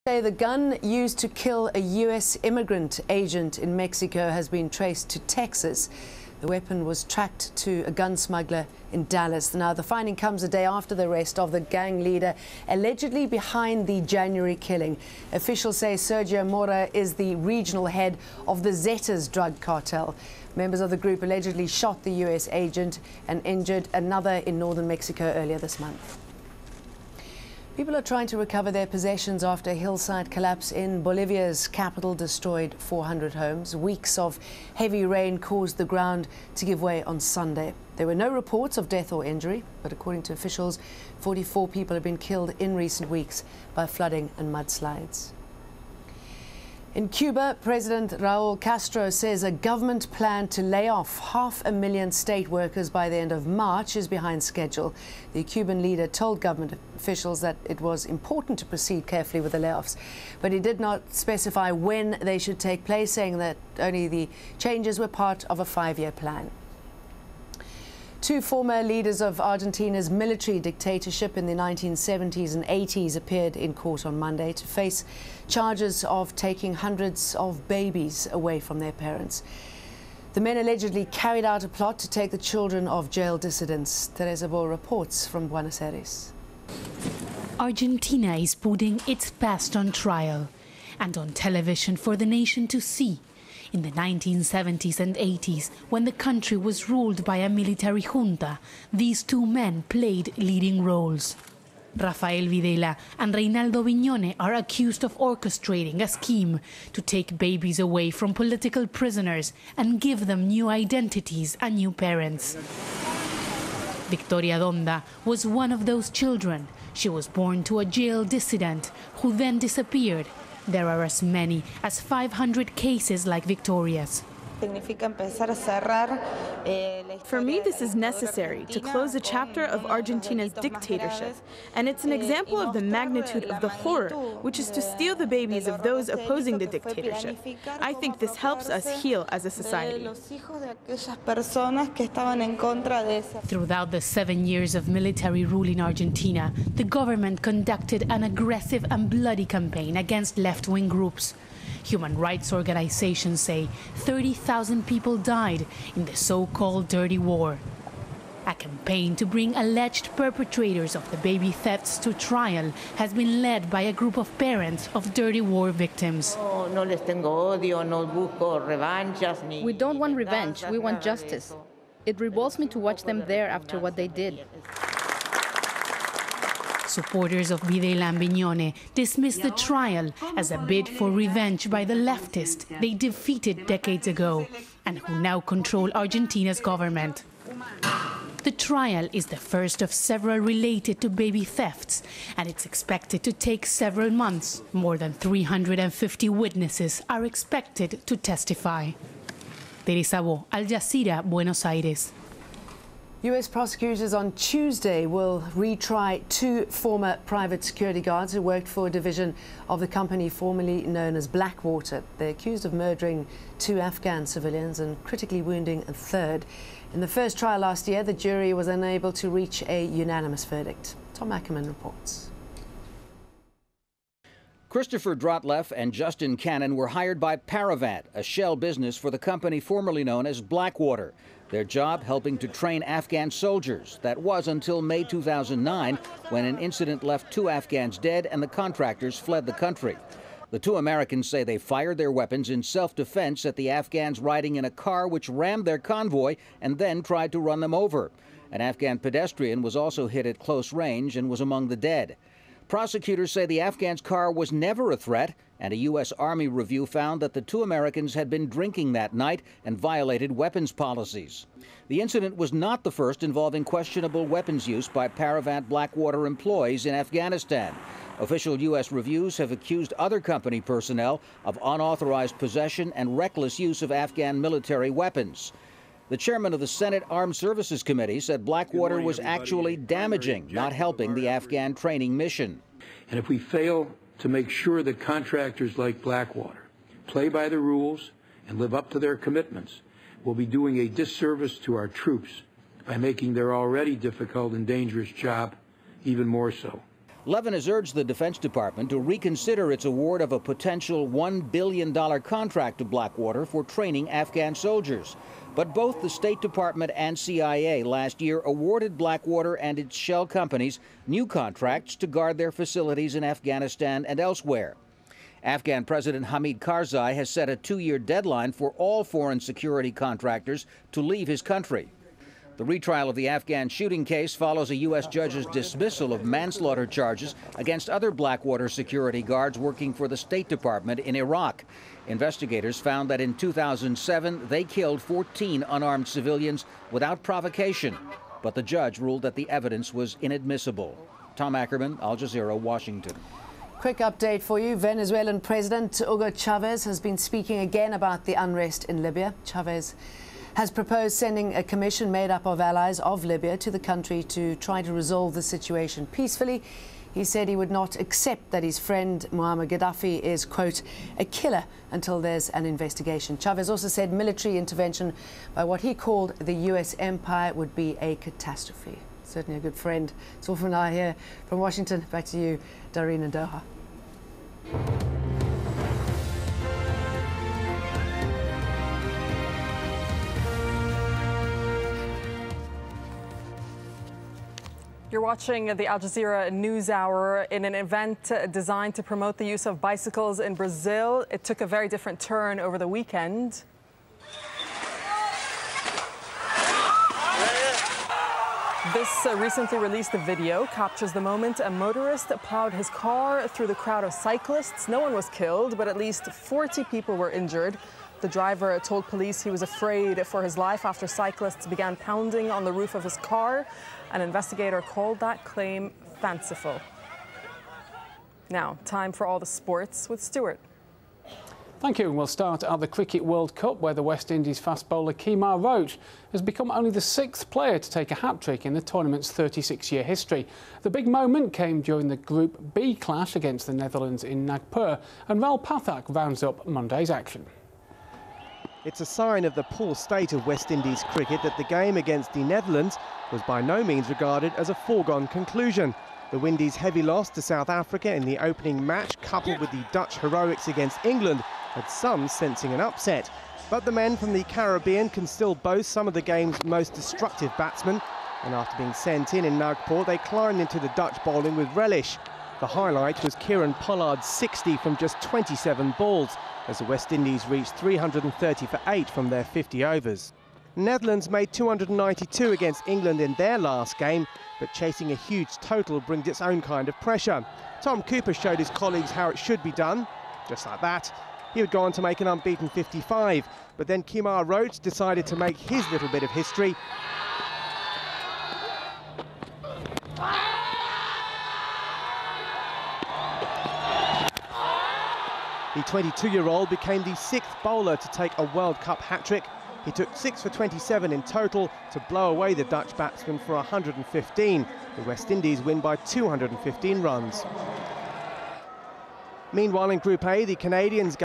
The gun used to kill a U.S. immigrant agent in Mexico has been traced to Texas. The weapon was tracked to a gun smuggler in Dallas. Now, the finding comes a day after the arrest of the gang leader allegedly behind the January killing. Officials say Sergio Mora is the regional head of the Zetas drug cartel. Members of the group allegedly shot the U.S. agent and injured another in northern Mexico earlier this month. People are trying to recover their possessions after a hillside collapse in Bolivia's capital destroyed 400 homes. Weeks of heavy rain caused the ground to give way on Sunday. There were no reports of death or injury, but according to officials, 44 people have been killed in recent weeks by flooding and mudslides. In Cuba, President Raul Castro says a government plan to lay off 500,000 state workers by the end of March is behind schedule. The Cuban leader told government officials that it was important to proceed carefully with the layoffs, but he did not specify when they should take place, saying that only the changes were part of a 5-year plan. Two former leaders of Argentina's military dictatorship in the 1970s and 80s appeared in court on Monday to face charges of taking hundreds of babies away from their parents. The men allegedly carried out a plot to take the children of jail dissidents. Teresa Bo reports from Buenos Aires. Argentina is putting its past on trial and on television for the nation to see. In the 1970s and 80s, when the country was ruled by a military junta, these two men played leading roles. Rafael Videla and Reinaldo Viñone are accused of orchestrating a scheme to take babies away from political prisoners and give them new identities and new parents. Victoria Donda was one of those children. She was born to a jail dissident who then disappeared. There are as many as 500 cases like Victoria's. For me, this is necessary to close a chapter of Argentina's dictatorship, and it's an example of the magnitude of the horror, which is to steal the babies of those opposing the dictatorship. I think this helps us heal as a society. Throughout the 7 years of military rule in Argentina, the government conducted an aggressive and bloody campaign against left-wing groups. Human rights organizations say 30,000 people died in the so-called Dirty War. A campaign to bring alleged perpetrators of the baby thefts to trial has been led by a group of parents of Dirty War victims. We don't want revenge, we want justice. It revolts me to watch them there after what they did. Supporters of Videla and Viñone dismissed the trial as a bid for revenge by the leftists they defeated decades ago and who now control Argentina's government. The trial is the first of several related to baby thefts, and it's expected to take several months. More than 350 witnesses are expected to testify. Teresa Bo, AlJazeera, Buenos Aires. U.S. prosecutors on Tuesday will retry two former private security guards who worked for a division of the company formerly known as Blackwater. They're accused of murdering 2 Afghan civilians and critically wounding a third. In the first trial last year, the jury was unable to reach a unanimous verdict. Tom Ackerman reports. Christopher Drotleff and Justin Cannon were hired by Paravant, a shell business for the company formerly known as Blackwater. Their job helping to train Afghan soldiers. That was until May 2009, when an incident left 2 Afghans dead and the contractors fled the country. The 2 Americans say they fired their weapons in self-defense at the Afghans riding in a car which rammed their convoy and then tried to run them over. An Afghan pedestrian was also hit at close range and was among the dead. Prosecutors say the Afghans' car was never a threat, and a U.S. Army review found that the 2 Americans had been drinking that night and violated weapons policies. The incident was not the first involving questionable weapons use by Paravant Blackwater employees in Afghanistan. Official U.S. reviews have accused other company personnel of unauthorized possession and reckless use of Afghan military weapons. The chairman of the Senate Armed Services Committee said Blackwater was actually damaging, not helping the Afghan training mission. And if we fail to make sure that contractors like Blackwater play by the rules and live up to their commitments, we'll be doing a disservice to our troops by making their already difficult and dangerous job even more so. Levin has urged the Defense Department to reconsider its award of a potential $1 billion contract to Blackwater for training Afghan soldiers. But both the State Department and CIA last year awarded Blackwater and its shell companies new contracts to guard their facilities in Afghanistan and elsewhere. Afghan President Hamid Karzai has set a 2-year deadline for all foreign security contractors to leave his country. The retrial of the Afghan shooting case follows a U.S. judge's dismissal of manslaughter charges against other Blackwater security guards working for the State Department in Iraq. Investigators found that in 2007, they killed 14 unarmed civilians without provocation. But the judge ruled that the evidence was inadmissible. Tom Ackerman, AlJazeera, Washington. Quick update for you. Venezuelan President Hugo Chavez has been speaking again about the unrest in Libya. Chavez has proposed sending a commission made up of allies of Libya to the country to try to resolve the situation peacefully. He said he would not accept that his friend Muammar Gaddafi is, quote, a killer until there's an investigation. Chavez also said military intervention by what he called the U.S. empire would be a catastrophe. Certainly a good friend. It's all from now here from Washington. Back to you, Doreen and Doha. You're watching the Al Jazeera News Hour. In an event designed to promote the use of bicycles in Brazil, it took a very different turn over the weekend. This recently released video captures the moment a motorist plowed his car through the crowd of cyclists. No one was killed, but at least 40 people were injured. The driver told police he was afraid for his life after cyclists began pounding on the roof of his car. An investigator called that claim fanciful. Now, time for all the sports with Stuart. Thank you. We'll start at the Cricket World Cup, where the West Indies fast bowler Kemar Roach has become only the 6th player to take a hat-trick in the tournament's 36-year history. The big moment came during the Group B clash against the Netherlands in Nagpur, and Ral Pathak rounds up Monday's action. It's a sign of the poor state of West Indies cricket that the game against the Netherlands was by no means regarded as a foregone conclusion. The Windies' heavy loss to South Africa in the opening match, coupled with the Dutch heroics against England, had some sensing an upset. But the men from the Caribbean can still boast some of the game's most destructive batsmen, and after being sent in Nagpur, they climbed into the Dutch bowling with relish. The highlight was Kieran Pollard's 60 from just 27 balls, as the West Indies reached 330 for 8 from their 50 overs. Netherlands made 292 against England in their last game, but chasing a huge total brings its own kind of pressure. Tom Cooper showed his colleagues how it should be done. Just like that, he would go on to make an unbeaten 55, but then Kemar Roach decided to make his little bit of history. The 22-year-old became the 6th bowler to take a World Cup hat-trick. He took 6 for 27 in total to blow away the Dutch batsman for 115. The West Indies win by 215 runs. Meanwhile, in Group A, the Canadians